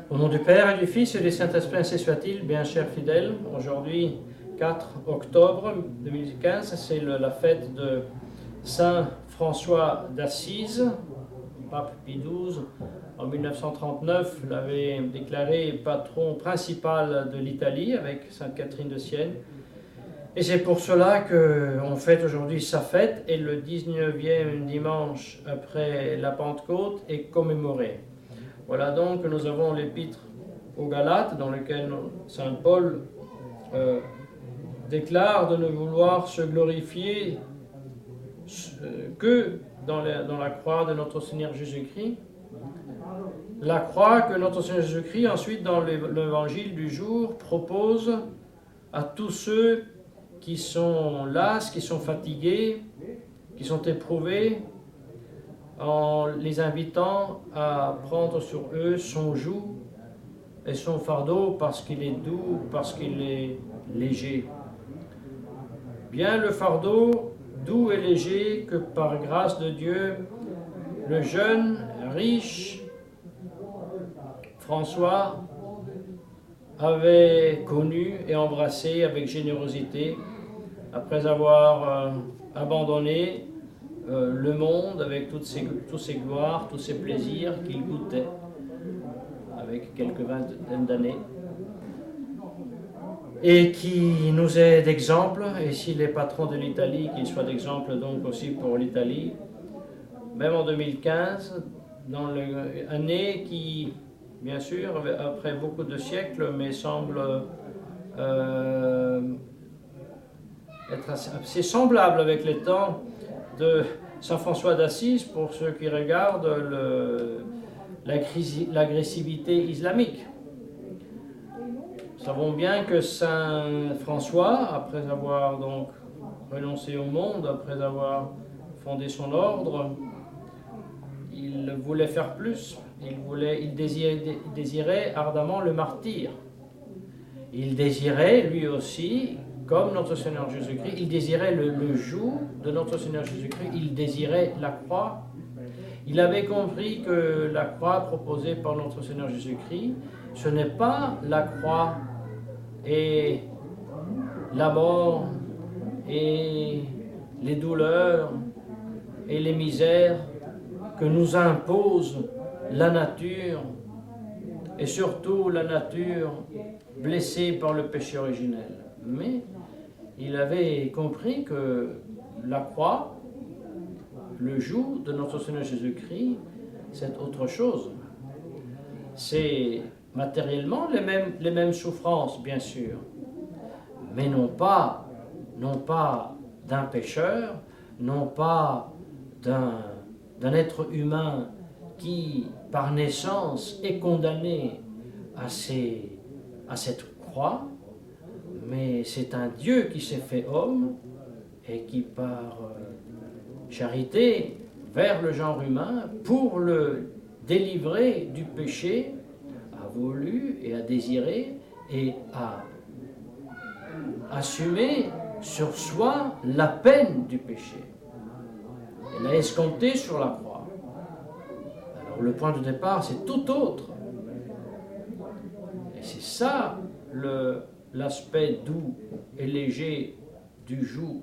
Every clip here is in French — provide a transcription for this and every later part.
Au nom du Père et du Fils et du Saint-Esprit, ainsi soit-il, bien chers fidèles. Aujourd'hui, 4 octobre 2015, c'est la fête de Saint François d'Assise. Pape Pie XII, en 1939, l'avait déclaré patron principal de l'Italie avec Sainte Catherine de Sienne. Et c'est pour cela qu'on fête aujourd'hui sa fête, et le 19e dimanche après la Pentecôte est commémoré. Voilà donc que nous avons l'épître aux Galates, dans lequel Saint Paul déclare de ne vouloir se glorifier que dans la croix de notre Seigneur Jésus-Christ. La croix que notre Seigneur Jésus-Christ, ensuite dans l'évangile du jour, propose à tous ceux qui sont las, qui sont fatigués, qui sont éprouvés, en les invitant à prendre sur eux son joug et son fardeau, parce qu'il est doux, parce qu'il est léger. Bien le fardeau doux et léger que par grâce de Dieu, le jeune, riche François avait connu et embrassé avec générosité, après avoir abandonné le monde avec tous ses gloires, tous ses plaisirs qu'il goûtait avec quelques vingtaines d'années, et qui nous est d'exemple. Et s'il est patron de l'Italie, qu'il soit d'exemple donc aussi pour l'Italie, même en 2015, dans l'année qui, bien sûr, après beaucoup de siècles, mais semble être assez semblable avec les temps de Saint François d'Assise, pour ceux qui regardent l'agressivité islamique. Nous savons bien que Saint François, après avoir donc renoncé au monde, après avoir fondé son ordre, il voulait faire plus. Il désirait ardemment le martyre. Il désirait, lui aussi, comme notre Seigneur Jésus-Christ, il désirait le joug de notre Seigneur Jésus-Christ, il désirait la croix. Il avait compris que la croix proposée par notre Seigneur Jésus-Christ, ce n'est pas la croix et la mort et les douleurs et les misères que nous impose la nature, et surtout la nature blessée par le péché originel. Mais il avait compris que la croix, le joug de notre Seigneur Jésus-Christ, c'est autre chose. C'est matériellement les mêmes souffrances, bien sûr, mais non pas d'un pécheur, non pas d'un être humain qui, par naissance, est condamné à cette croix, mais c'est un Dieu qui s'est fait homme et qui, par charité vers le genre humain, pour le délivrer du péché, a voulu et a désiré et a assumé sur soi la peine du péché. Elle a escompté sur la croix. Alors le point de départ, c'est tout autre. Et c'est ça l'aspect doux et léger du joug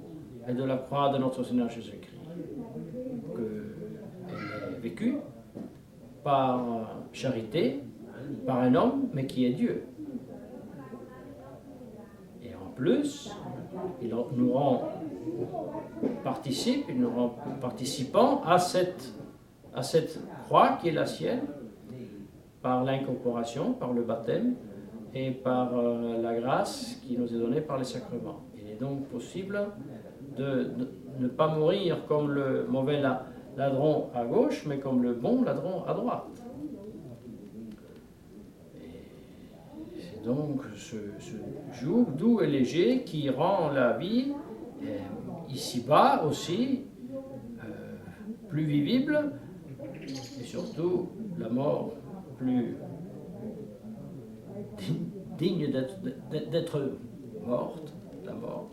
et de la croix de notre Seigneur Jésus-Christ, qu'elle est vécue par charité, par un homme, mais qui est Dieu. Et en plus, il nous rend participants à cette croix qui est la sienne, par l'incorporation, par le baptême, et par la grâce qui nous est donnée par les sacrements. Il est donc possible de ne pas mourir comme le mauvais ladron à gauche, mais comme le bon ladron à droite. Et c'est donc ce joug doux et léger qui rend la vie, ici-bas aussi, plus vivible, et surtout la mort plus digne d'être morte, la mort,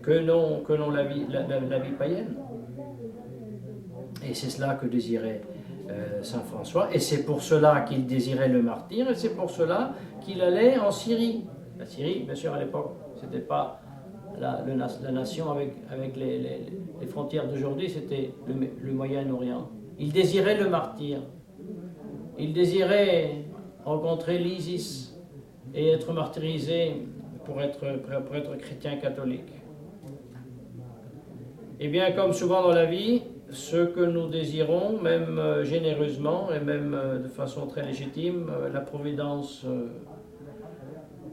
que non la vie païenne. Et c'est cela que désirait Saint François, et c'est pour cela qu'il désirait le martyre, et c'est pour cela qu'il allait en Syrie. La Syrie, bien sûr, à l'époque, c'était pas la nation avec les frontières d'aujourd'hui, c'était le Moyen-Orient. Il désirait le martyr. Il désirait rencontrer l'Isis et être martyrisé pour être chrétien catholique. Et bien, comme souvent dans la vie, ce que nous désirons, même généreusement et même de façon très légitime, la Providence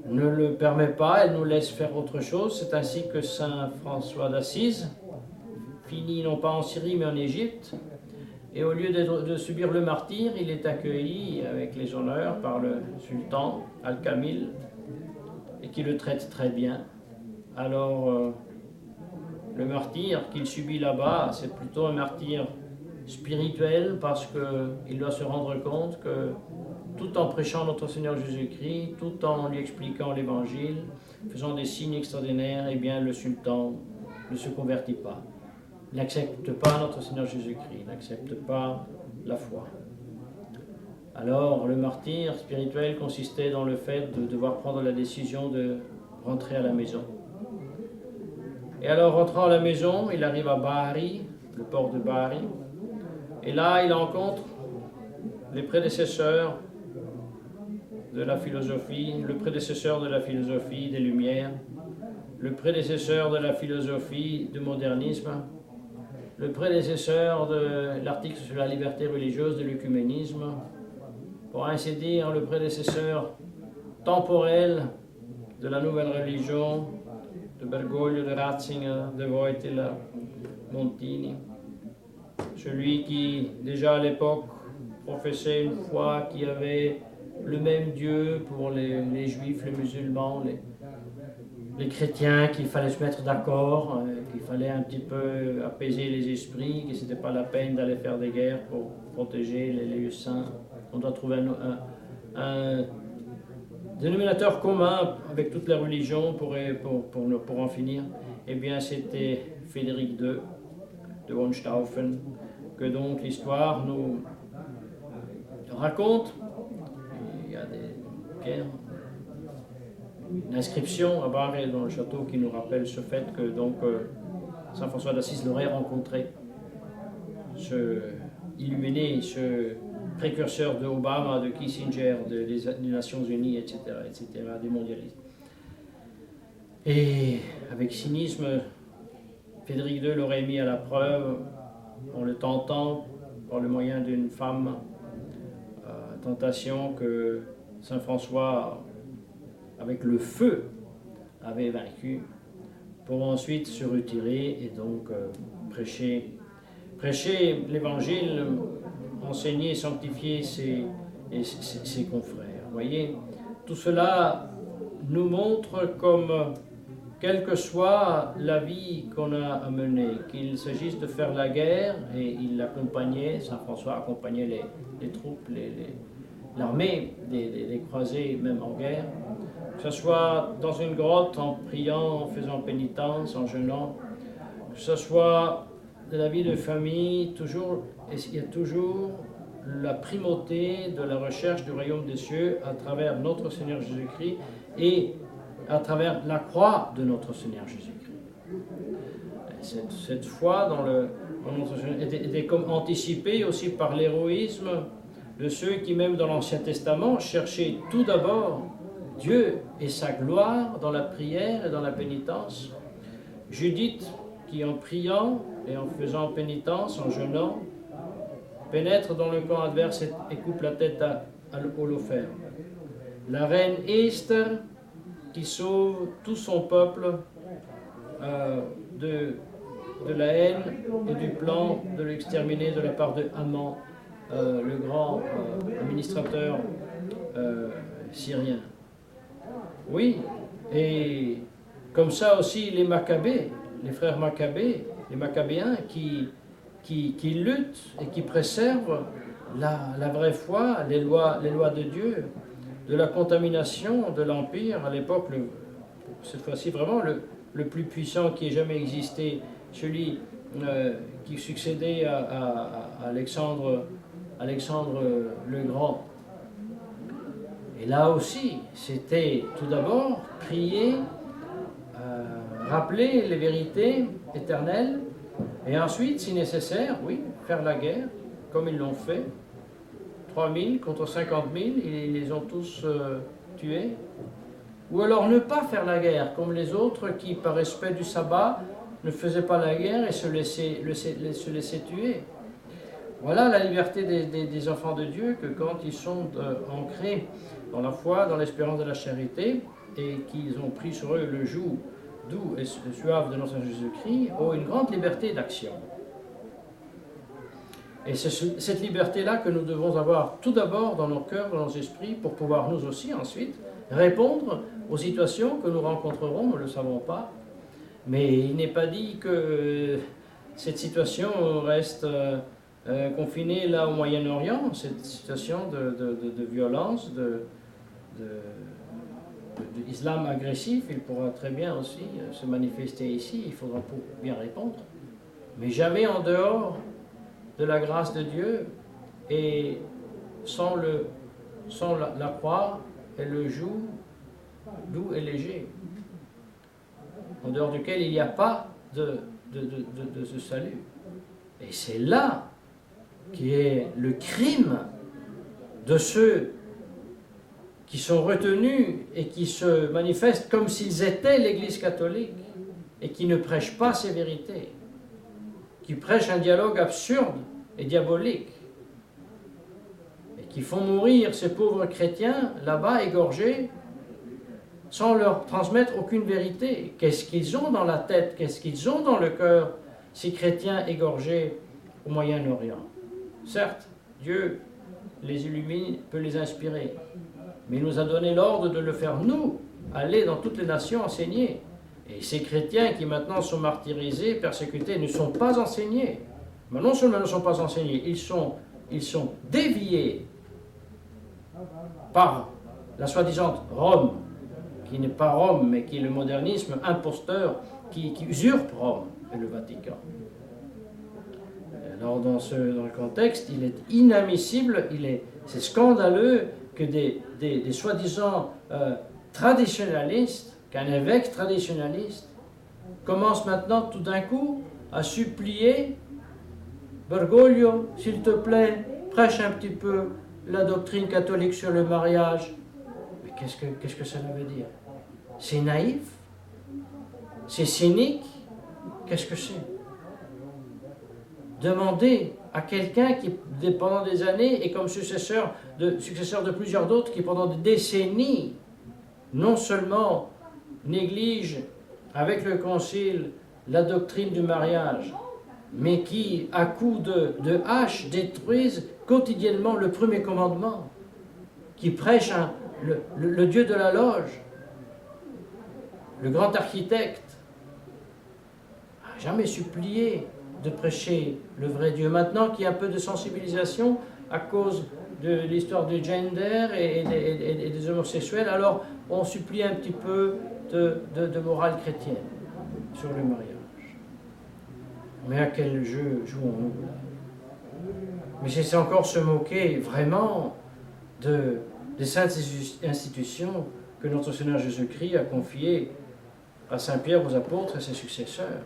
ne le permet pas, elle nous laisse faire autre chose. C'est ainsi que Saint François d'Assise finit non pas en Syrie mais en Égypte, et au lieu de subir le martyre, il est accueilli avec les honneurs par le sultan Al-Kamil, et qui le traite très bien. Alors, le martyr qu'il subit là-bas, c'est plutôt un martyr spirituel, parce qu'il doit se rendre compte que tout en prêchant notre Seigneur Jésus-Christ, tout en lui expliquant l'Évangile, faisant des signes extraordinaires, eh bien le sultan ne se convertit pas. Il n'accepte pas notre Seigneur Jésus-Christ, il n'accepte pas la foi. Alors le martyr spirituel consistait dans le fait de devoir prendre la décision de rentrer à la maison. Et alors, rentrant à la maison, il arrive à Bari, le port de Bari, et là, il rencontre les prédécesseurs de la philosophie, le prédécesseur de la philosophie des Lumières, le prédécesseur de la philosophie du modernisme, le prédécesseur de l'article sur la liberté religieuse, de l'œcuménisme, pour ainsi dire, le prédécesseur temporel de la nouvelle religion, de Bergoglio, de Ratzinger, de Wojtyla, Montini, celui qui, déjà à l'époque, professait une foi qui avait le même Dieu pour les juifs, les musulmans, les chrétiens, qu'il fallait se mettre d'accord, qu'il fallait un petit peu apaiser les esprits, que ce n'était pas la peine d'aller faire des guerres pour protéger les lieux saints. On doit trouver un dénominateur commun avec toute la religion pour en finir. Eh bien, c'était Frédéric II de Hohenstaufen, que donc l'histoire nous raconte. Il y a des pierres, une inscription à Bari dans le château qui nous rappelle ce fait que donc Saint François d'Assise l'aurait rencontré, ce illuminé, ce précurseur de Obama, de Kissinger, des Nations Unies, etc., des mondialistes. Et avec cynisme, Frédéric II l'aurait mis à la preuve en le tentant par le moyen d'une femme, tentation que Saint François, avec le feu, avait vaincu, pour ensuite se retirer et donc prêcher l'Évangile, enseigner et sanctifier ses confrères. Vous voyez, tout cela nous montre comme, quelle que soit la vie qu'on a à mener, qu'il s'agisse de faire la guerre, et il accompagnait, Saint François accompagnait les troupes, l'armée des croisés, même en guerre, que ce soit dans une grotte en priant, en faisant pénitence, en jeûnant, que ce soit de la vie de famille, il y a toujours la primauté de la recherche du royaume des cieux à travers notre Seigneur Jésus-Christ et à travers la croix de notre Seigneur Jésus-Christ. Cette foi dans notre Seigneur était comme anticipée aussi par l'héroïsme de ceux qui, même dans l'Ancien Testament, cherchaient tout d'abord Dieu et sa gloire dans la prière et dans la pénitence. Judith, qui en priant et en faisant pénitence, en jeûnant, pénètre dans le camp adverse et coupe la tête à Holoferne. La reine Esther, qui sauve tout son peuple de la haine et du plan de l'exterminer de la part de Haman, le grand administrateur syrien. Oui, et comme ça aussi les Maccabées, les frères Maccabées, les Maccabéens qui luttent et qui préservent la vraie foi, les lois de Dieu, de la contamination de l'Empire, à l'époque, cette fois-ci vraiment le plus puissant qui ait jamais existé, celui qui succédait à Alexandre le Grand. Et là aussi, c'était tout d'abord prier, rappeler les vérités éternelles, et ensuite, si nécessaire, oui, faire la guerre, comme ils l'ont fait. 3000 contre 50 000, ils les ont tous tués. Ou alors ne pas faire la guerre, comme les autres qui, par respect du sabbat, ne faisaient pas la guerre et se laissaient tuer. Voilà la liberté des enfants de Dieu, que quand ils sont ancrés dans la foi, dans l'espérance de la charité, et qu'ils ont pris sur eux le joug doux et suave de notre Seigneur Jésus-Christ, ont une grande liberté d'action. Et c'est cette liberté-là que nous devons avoir tout d'abord dans nos cœurs, dans nos esprits, pour pouvoir nous aussi ensuite répondre aux situations que nous rencontrerons, nous ne le savons pas. Mais il n'est pas dit que cette situation reste confinée là au Moyen-Orient, cette situation de violence, d'islam agressif, il pourra très bien aussi se manifester ici, il faudra bien répondre. Mais jamais en dehors de la grâce de Dieu et sans la croix et le joug doux et léger, en dehors duquel il n'y a pas de ce salut. Et c'est là qui est le crime de ceux qui sont retenus et qui se manifestent comme s'ils étaient l'Église catholique et qui ne prêchent pas ces vérités, qui prêchent un dialogue absurde et diabolique, et qui font mourir ces pauvres chrétiens là-bas égorgés sans leur transmettre aucune vérité. Qu'est-ce qu'ils ont dans la tête, qu'est-ce qu'ils ont dans le cœur, ces chrétiens égorgés au Moyen-Orient? Certes, Dieu les illumine, peut les inspirer, mais il nous a donné l'ordre de le faire nous, aller dans toutes les nations enseigner. Et ces chrétiens qui maintenant sont martyrisés, persécutés, ne sont pas enseignés. Mais non seulement ne sont pas enseignés, ils sont déviés par la soi-disant Rome, qui n'est pas Rome, mais qui est le modernisme imposteur qui usurpe Rome et le Vatican. Alors dans le contexte, il est inadmissible, c'est scandaleux que des soi-disant traditionalistes, qu'un évêque traditionnaliste commence maintenant tout d'un coup à supplier Bergoglio, s'il te plaît, prêche un petit peu la doctrine catholique sur le mariage. Mais qu'est-ce que cela veut dire? C'est naïf? C'est cynique? Qu'est-ce que c'est? Demander à quelqu'un qui, pendant des années, est comme successeur de plusieurs d'autres, qui pendant des décennies, non seulement néglige avec le Concile la doctrine du mariage, mais qui, à coups de hache, détruisent quotidiennement le premier commandement, qui prêche le Dieu de la loge, le grand architecte, n'a jamais supplié de prêcher le vrai Dieu. Maintenant qu'il y a un peu de sensibilisation à cause de l'histoire du gender et des homosexuels, alors on supplie un petit peu de morale chrétienne sur le mariage. Mais à quel jeu jouons-nous là? Mais c'est encore se moquer vraiment des saintes institutions que notre Seigneur Jésus-Christ a confiées à Saint-Pierre, aux apôtres et ses successeurs.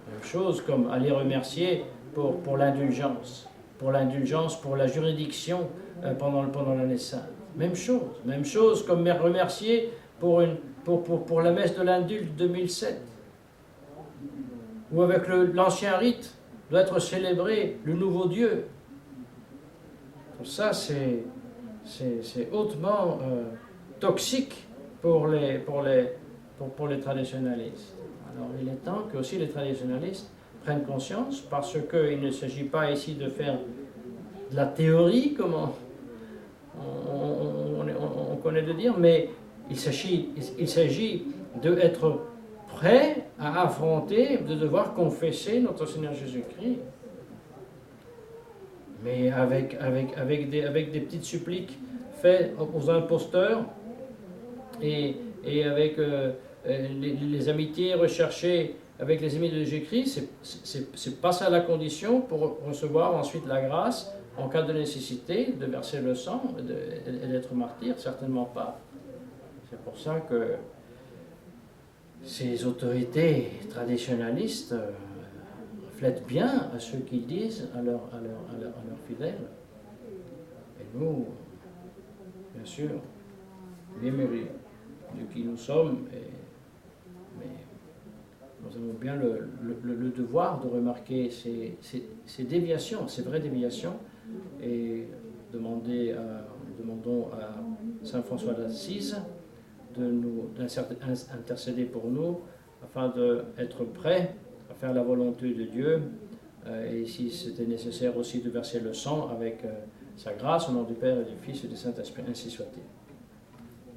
Même chose comme aller remercier pour l'indulgence, pour la juridiction pendant l'année sainte. Même chose comme remercier pour la messe de l'indulte 2007, où avec l'ancien rite doit être célébré le nouveau Dieu. Tout ça, c'est hautement toxique pour les traditionalistes. Alors il est temps que aussi les traditionalistes prennent conscience, parce qu'il ne s'agit pas ici de faire de la théorie, comme on connaît de dire, mais il s'agit d'être prêt à affronter, de devoir confesser notre Seigneur Jésus-Christ. Mais avec des petites suppliques faites aux imposteurs et avec les amitiés recherchées avec les amis de Jésus-Christ, c'est pas ça la condition pour recevoir ensuite la grâce en cas de nécessité, de verser le sang et d'être martyr, certainement pas. C'est pour ça que ces autorités traditionnalistes reflètent bien à ce qu'ils disent à leurs fidèles. Et nous, bien sûr, bien mérité de qui nous sommes, mais nous avons bien le devoir de remarquer ces déviations, ces vraies déviations, et demandons à Saint François d'Assise d'intercéder pour nous afin d'être prêts à faire la volonté de Dieu, et si c'était nécessaire aussi de verser le sang avec sa grâce, au nom du Père et du Fils et du Saint-Esprit, ainsi soit-il.